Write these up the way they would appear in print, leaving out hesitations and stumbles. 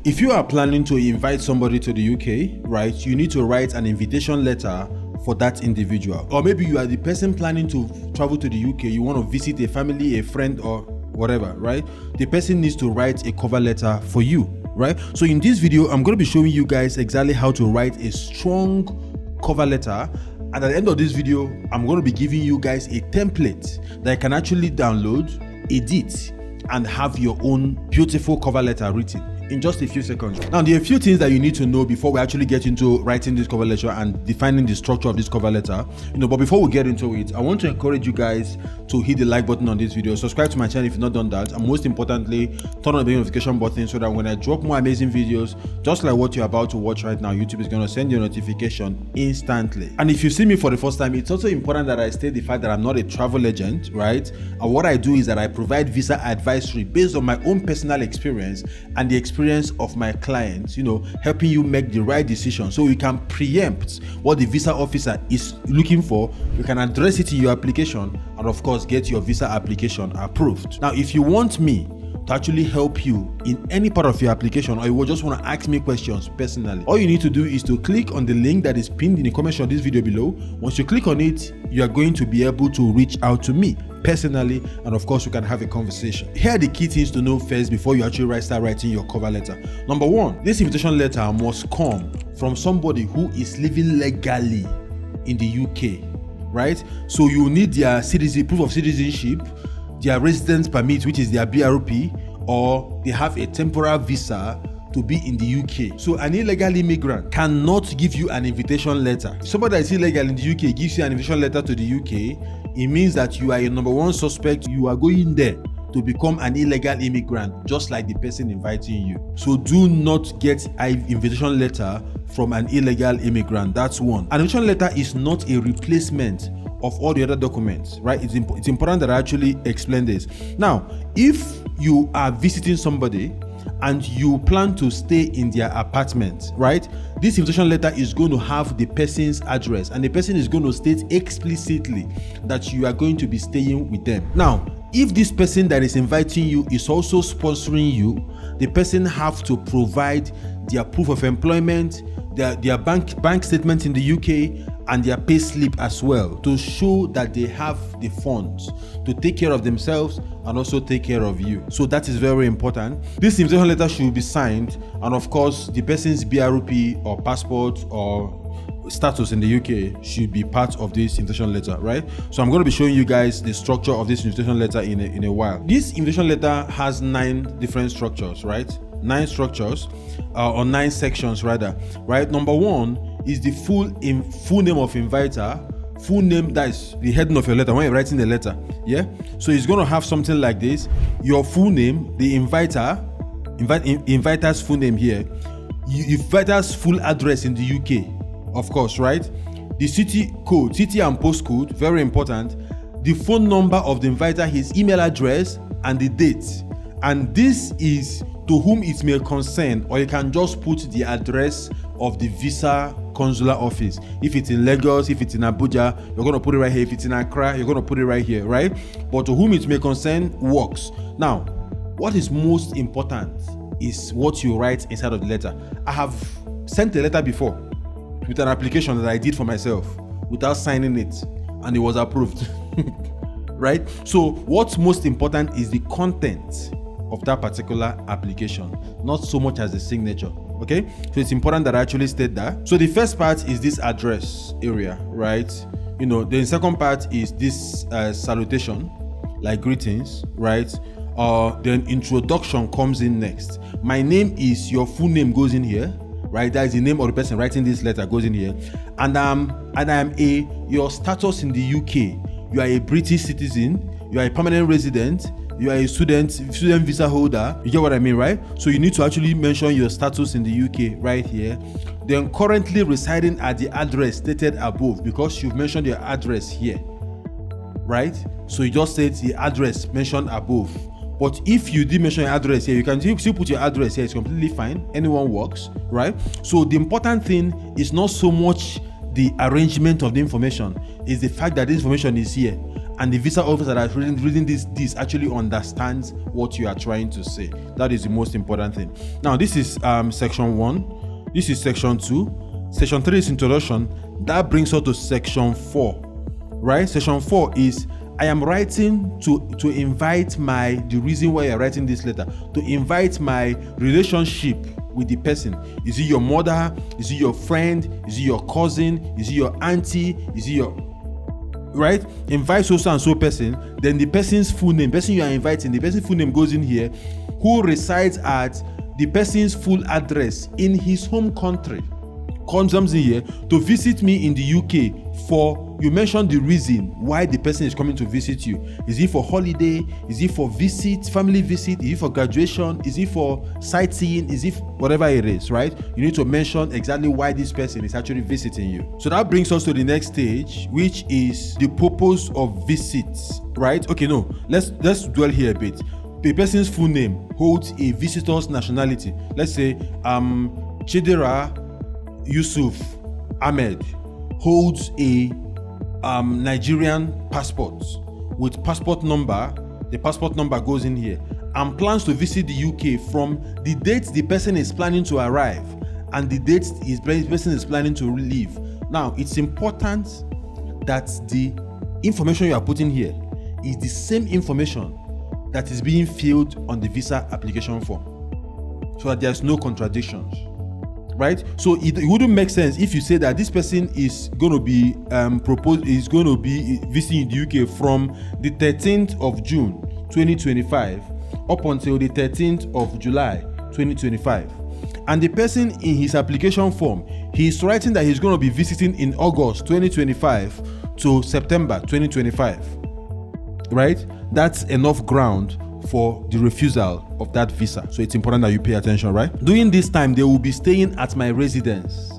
If you are planning to invite somebody to the UK, right, you need to write an invitation letter for that individual. Or maybe you are the person planning to travel to the UK, you want to visit a family, a friend, or whatever, right? The person needs to write a cover letter for you, right? So in this video, I'm going to be showing you guys exactly how to write a strong cover letter. And at the end of this video, I'm going to be giving you guys a template that you can actually download, edit, and have your own beautiful cover letter written in just a few seconds. Now, there are a few things that you need to know before we actually get into writing this cover letter and defining the structure of this cover letter. But before we get into it, I want to encourage you guys to hit the like button on this video, subscribe to my channel if you've not done that, and most importantly, turn on the notification button so that when I drop more amazing videos, just like what you're about to watch right now, YouTube is going to send you a notification instantly. And if you see me for the first time, it's also important that I state the fact that I'm not a travel agent, right? And what I do is that I provide visa advisory based on my own personal experience and the experience of my clients, helping you make the right decision so you can preempt what the visa officer is looking for. You can address it in your application and of course get your visa application approved. Now, if you want me to actually help you in any part of your application, or you just want to ask me questions personally, all you need to do is to click on the link that is pinned in the comment section of this video below. Once you click on it, you are going to be able to reach out to me personally, and of course we can have a conversation. Here are the key things to know first before you actually start writing your cover letter. Number one, this invitation letter must come from somebody who is living legally in the UK, right? So you need their proof of citizenship, their residence permit, which is their BRP, or they have a temporary visa to be in the UK. So an illegal immigrant cannot give you an invitation letter. If somebody that is illegal in the UK gives you an invitation letter to the UK, it means that you are a number one suspect. You are going there to become an illegal immigrant, just like the person inviting you. So do not get an invitation letter from an illegal immigrant. That's one. An invitation letter is not a replacement of all the other documents, right? It's important that I actually explain this. Now, if you are visiting somebody and you plan to stay in their apartment, right? This invitation letter is going to have the person's address, and the person is going to state explicitly that you are going to be staying with them. Now, if this person that is inviting you is also sponsoring you, the person have to provide their proof of employment, their bank statement in the UK, and their pay slip as well, to show that they have the funds to take care of themselves and also take care of you. So that is very important. This invitation letter should be signed, and of course the person's BRP or passport or status in the UK should be part of this invitation letter, right? So I'm going to be showing you guys the structure of this invitation letter in a while. This invitation letter has 9 different structures, right? 9 structures, or 9 sections rather, right? Number 1 is the full name of inviter. Full name, that is the heading of your letter when you're writing the letter. Yeah, so it's going to have something like this: your full name, the inviter's full name here, inviter's full address in the UK, of course, right? The city code, city and postcode, very important. The phone number of the inviter, his email address, and the date. And this is to whom it may concern, or you can just put the address of the visa consular office. If it's in Lagos, if it's in Abuja, you're going to put it right here. If it's in Accra, you're going to put it right here, right? But to whom it may concern works. Now, what is most important is what you write inside of the letter. I have sent a letter before with an application that I did for myself without signing it, and it was approved. Right? So what's most important is the content of that particular application, not so much as the signature. Okay, so it's important that I actually state that. So the first part is this address area, right? The second part is this salutation, like greetings, right? Then introduction comes in next. My name is, your full name goes in here, right? That is the name of the person writing this letter, goes in here. And your status in the UK. You are a British citizen. You are a permanent resident. You are a student visa holder. You get what I mean, right? So you need to actually mention your status in the UK right here. Then currently residing at the address stated above, because you've mentioned your address here, right? So you just said the address mentioned above. But if you did mention your address here, you can still put your address here. It's completely fine. Anyone works, right? So the important thing is not so much the arrangement of the information, is the fact that this information is here. and the visa officer that's reading this actually understands what you are trying to say. That is the most important thing. Now, this is section 1. This is section 2. Section 3 is introduction. That brings us to section 4, right? Section 4 is I am writing to invite the reason why you're writing this letter, to invite my relationship with the person. Is it your mother? Is it your friend? Is it your cousin? Is it your auntie? Is it your, right? Invite so and so person. Then the person's full name, person you are inviting, the person's full name goes in here, who resides at the person's full address in his home country. Comes in here to visit me in the UK for, you mentioned the reason why the person is coming to visit you. Is it for holiday? Is it for visit, family visit? Is it for graduation? Is it for sightseeing? Is it whatever it is, right? You need to mention exactly why this person is actually visiting you. So that brings us to the next stage, which is the purpose of visits, right? Okay, no, let's dwell here a bit. The person's full name holds a visitor's nationality. Let's say Chidera Yusuf Ahmed holds a Nigerian passport with passport number. The passport number goes in here and plans to visit the UK from the date the person is planning to arrive and the date the person is planning to leave. Now, it's important that the information you are putting here is the same information that is being filled on the visa application form, so that there's no contradictions. Right? So it wouldn't make sense if you say that this person is going to be visiting the UK from the 13th of June 2025 up until the 13th of July 2025. And the person in his application form, he's writing that he's going to be visiting in August 2025 to September 2025. Right? That's enough ground for the refusal of that visa. So it's important that you pay attention, right? During this time, they will be staying at my residence.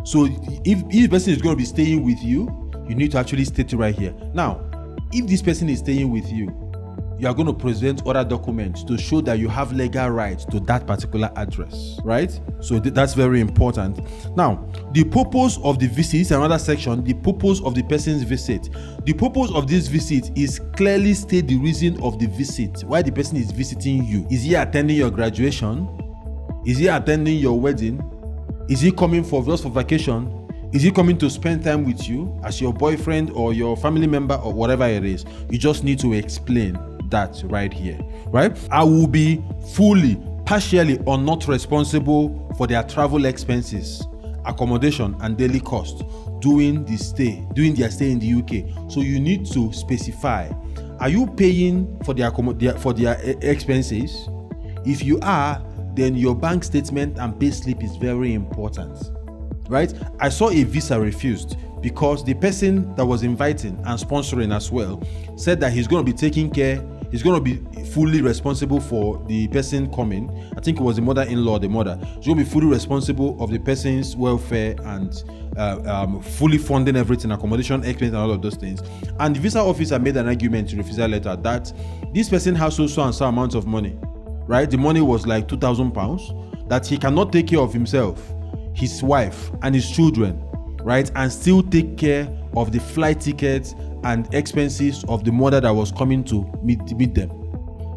So if this person is going to be staying with you, you need to actually state it right here. Now, if this person is staying with you, you are going to present other documents to show that you have legal rights to that particular address, right? So that's very important. Now, the purpose of the visit is another section, the purpose of the person's visit. The purpose of this visit is clearly state the reason of the visit, why the person is visiting you. Is he attending your graduation? Is he attending your wedding? Is he coming just for vacation? Is he coming to spend time with you as your boyfriend or your family member or whatever it is? You just need to explain that right here, right? I will be fully, partially or not responsible for their travel expenses, accommodation and daily cost during their stay in the UK. So you need to specify, are you paying for their expenses? If you are, then your bank statement and pay slip is very important, right? I saw a visa refused because the person that was inviting and sponsoring as well said that he's going to be taking care, he's going to be fully responsible for the person coming. I think it was the mother-in-law, he's going to be fully responsible of the person's welfare and fully funding everything, accommodation, expense and all of those things. And the visa officer made an argument to the visa letter that this person has so and so amount of money, right? The money was like £2,000, that he cannot take care of himself, his wife and his children, right, and still take care of the flight tickets and expenses of the mother that was coming to meet them.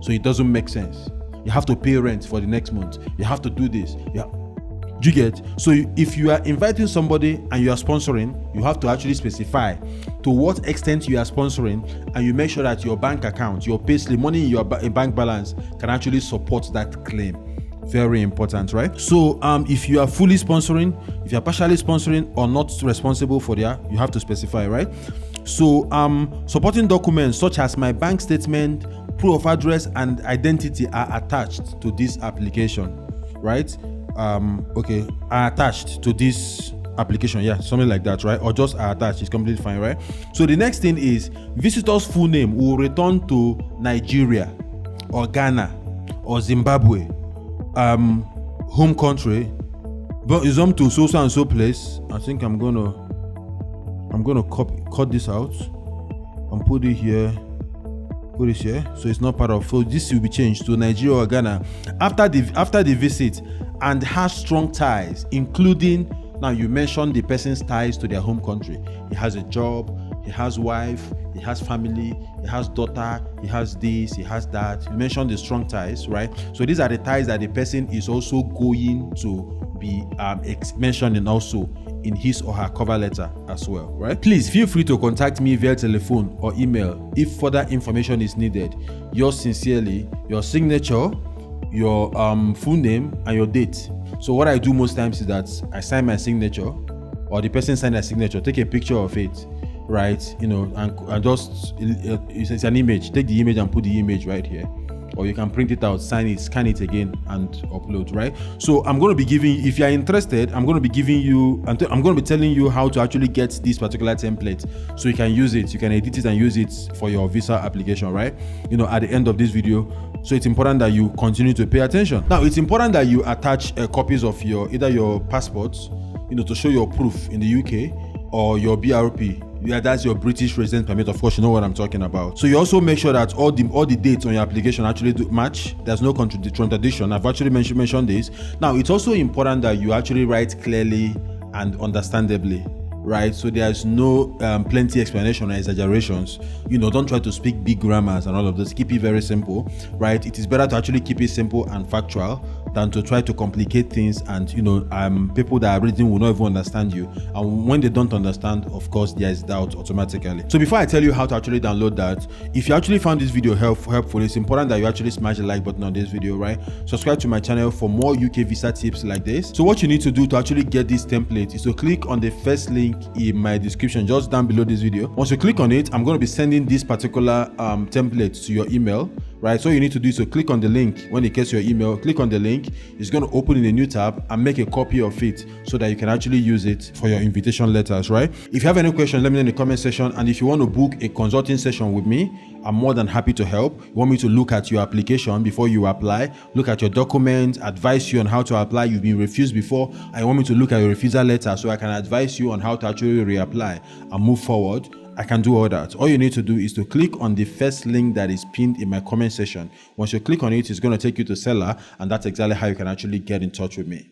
So it doesn't make sense. You have to pay rent for the next month. You have to do this. Do you get? So if you are inviting somebody and you are sponsoring, you have to actually specify to what extent you are sponsoring, and you make sure that your bank account, your payslip, money in your bank balance can actually support that claim. Very important, right? So if you are fully sponsoring, if you are partially sponsoring or not responsible for that, you have to specify, right? So supporting documents such as my bank statement, proof of address and identity are attached to this application, right? Are attached to this application, yeah, something like that, right? Or just are attached, it's completely fine, right? So the next thing is visitor's full name will return to Nigeria or Ghana or Zimbabwe, home country, but is home to so and so place. I think I'm gonna cut this out and put it here. Put it here, so it's not part of. So this will be changed to Nigeria or Ghana after the visit, and has strong ties, including, now you mentioned the person's ties to their home country. He has a job, he has wife, he he has family, he has daughter, he has this, he has that. You mentioned the strong ties, right? So these are the ties that the person is also going to be mentioning also in his or her cover letter as well, right? Please feel free to contact me via telephone or email if further information is needed. Yours sincerely, your signature, your full name, and your date. So what I do most times is that I sign my signature, or the person sign their signature, take a picture of it, right? And just it's an image. Take the image and put the image right here. Or you can print it out, sign it, scan it again, and upload, right? So I'm going to be giving, if you're interested, I'm going to be giving you, I'm going to be telling you how to actually get this particular template so you can use it, you can edit it and use it for your visa application, right? At the end of this video. So it's important that you continue to pay attention. Now, it's important that you attach copies of either your passports, to show your proof in the UK, or your BRP. Yeah, that's your British residence permit. Of course, you know what I'm talking about. So you also make sure that all the dates on your application actually do match. There's no contradiction. I've actually mentioned this. Now, it's also important that you actually write clearly and understandably, right? So there's no plenty explanation or exaggerations. Don't try to speak big grammars and all of this. Keep it very simple, right? It is better to actually keep it simple and factual than to try to complicate things, and people that are reading will not even understand you, and when they don't understand, of course, there is doubt automatically. So before I tell you how to actually download that, if you actually found this video helpful, it's important that you actually smash the like button on this video, right? Subscribe to my channel for more UK visa tips like this. So what you need to do to actually get this template is to click on the first link in my description just down below this video. Once you click on it, I'm going to be sending this particular template to your email, right? So you need to do is to click on the link. When it gets your email, click on the link. It's going to open in a new tab and make a copy of it so that you can actually use it for your invitation letters, right? If you have any questions, let me know in the comment section. And if you want to book a consulting session with me, I'm more than happy to help. You want me to look at your application before you apply, look at your documents, advise you on how to apply. You've been refused before, and you want me to look at your refusal letter so I can advise you on how to actually reapply and move forward. I can do all that. All you need to do is to click on the first link that is pinned in my comment section. Once you click on it, it's going to take you to Seller, and that's exactly how you can actually get in touch with me.